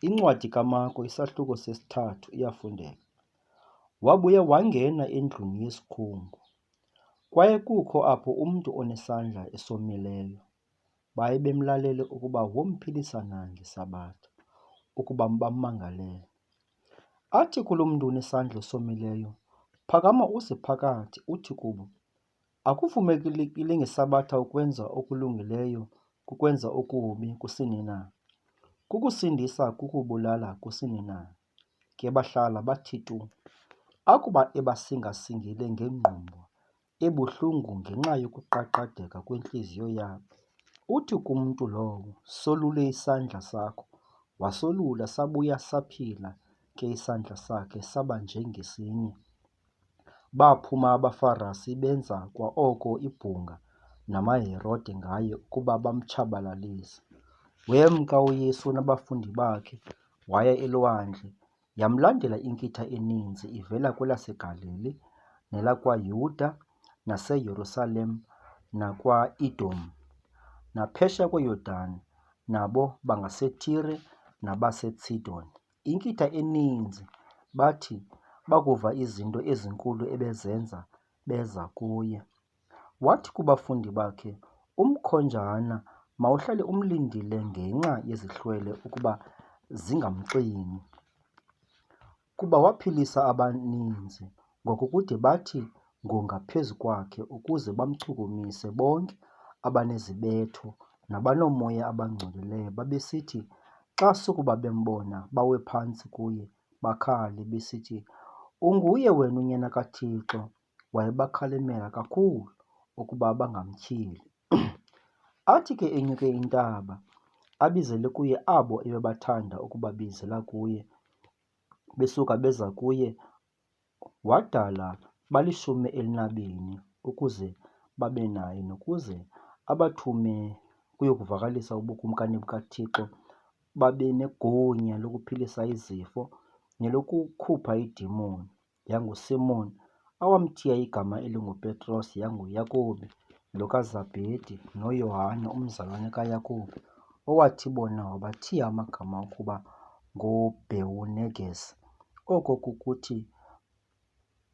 Incwadi kaMarko isahluko sesi-3 iyafundeka. Wabuya wangena endlwini yesikhungo. Kwaye kukho apho umntu onesandla esomileyo. Baye bemlalele ukuba womphilisa na ngeSabatha, ukuba bammangalele. Athi kulo mntu unesandla esomileyo, "Phakama uze phakathi uthi kubo, akuvumelekile ngeSabatha ukwenza okulungileyo, kukwenza okubi, kusini na? Kukusindisa, kukubulala, kusini na?" Ke bahlala bathi tu. Akuba ebasingasingile ngengqondo, ebuhlungu ngenxa yokuqaqadeka kwentliziyo yabo, uthi kumntu lowo, "Solule isandla sakho." Wasolula, sabuya saphila ke isandla sakhe saba njengesinye. Baphuma abaFarisi benza kwa oko ibhunga namaHerode ngaye ukuba bamtshabalalise. Wemka uYesu nabafundi bakhe waya elwandle. Yamlandela inkitha eninzi ivela kwelaseGalili nelakwaYuda naseYerusalem nakwa-Edomu naphesheya kweYordani, nabo bangaseTire nabaseSidoni. Inkitha eninzi bathi bakuva izinto ezinkulu ebezenza beza kuye. Wathi kubafundi bakhe, "Umkhonjana mawuhlale umlindile ngenxa yezihlwele ukuba zingamxini." Kuba waphilisa abaninzi ngokukude bathi ngongaphezu kwakhe ukuze bamchukumise bonke abanezibetho nabanomoya abangcolileyo, babesithi xa sukuba bembona bawe phantsi kuye, bakhale besithi, "Unguye wena uNyana kaThixo." Wayebakhalimela kakhulu ukuba bangamtyhili. Athi ke enyuke intaba, abizele kuye abo ebebathanda ukubabizela kuye, besuka beza kuye, wadala bali-12 ukuze babe naye nokuze abathume kuyokuvakalisa ubukumkani bukaThixo, babe negunya lokuphilisa izifo nelokukhupha iidimoni. YanguSimoni, awamthiya igama elinguPetros, yanguYakobi lokaZabhedi, noYohane umzalwane kaYakobi, owathi bona wabathiya amagama ukuba ngooBhewunegesi, oko kukuthi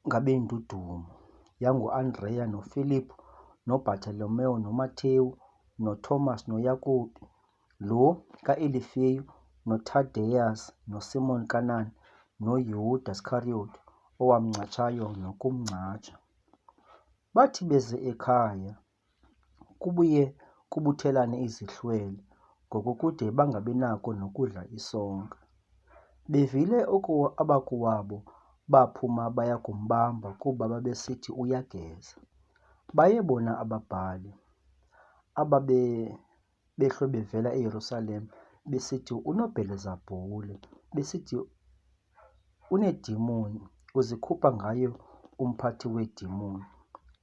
ngabendudumo, yanguAndreya noFiliphu noBhatolomewu noMatewu noThomas noYakobi, lo ka-Alifeyu noThadeyasi noSimoni Kanani noYuda Iskariyothi, owamncatshayo nokumngcwatsha. Bathi beze ekhaya, kubuye kubuthelane izihlwele ngokukude bangabinako nokudla isonka. Bevile oko abakuwabo baphuma baya kumbamba kuba babesithi uyageza. Bayebona ababhali behlwe bevela eYerusalem besithi unoBhelizebhuli, besithi uneedimoni, uzikhupha ngayo umphathi weedimoni.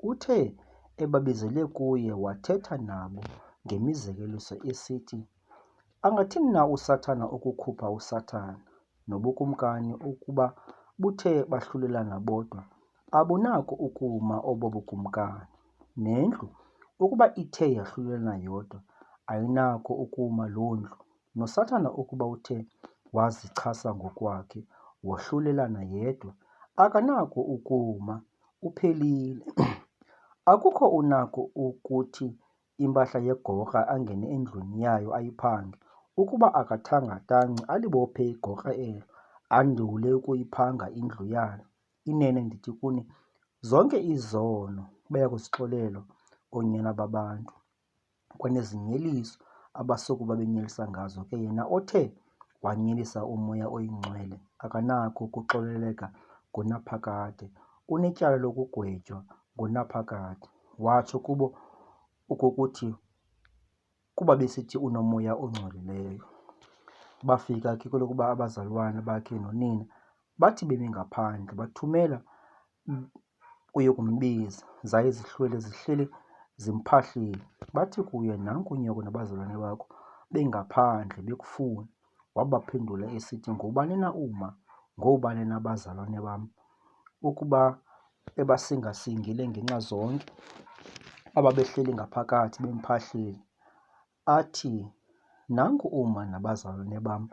Uthe ebabizele kuye wathetha nabo ngemizekeliso esithi, "Angathini na uSathana ukukhupha uSathana? Nobukumkani ukuba buthe bahlulelana bodwa, abunako ukuma obo bukumkani. Nendlu ukuba ithe yahlulelana yodwa, ayinako ukuma loo ndlu. NoSathana ukuba uthe wazichasa ngokwakhe wohlulelana yedwa, akanako ukuma, uphelile. Akukho unako ukuthi impahla yegorha angene endlwini yayo ayiphange, ukuba akathanga tanci alibophe igorha elo, andule ukuyiphanga indlu yayo. Inene ndithi kuni, zonke izono baya kuzixolelwa oonyana babantu, kwanezinyeliso abasokuba benyelisa ngazo. Ke yena othe wanyelisa uMoya Oyingcwele akanako ukuxoleleka ngonaphakade, unetyala lokugwetywa ngonaphakade. Watsho kubo okokuthi kuba besithi unomoya ongcolileyo. Bafika ke kwelokuba abazalwane bakhe nonina bathi bemi ngaphandle, bathumela kuye kumbiza. Zaye izihlwele zihleli zimphahlile. Bathi kuye, "Nanku unyoko nabazalwane bakho bengaphandle bekufuna." Wabaphendula esithi, "Ngubani na uma? Ngoobani na abazalwane bam?" Ukuba ebasingasingile ngenxa zonke ababehleli ngaphakathi bemphahlile, athi, "Nanku uma nabazalwane bam,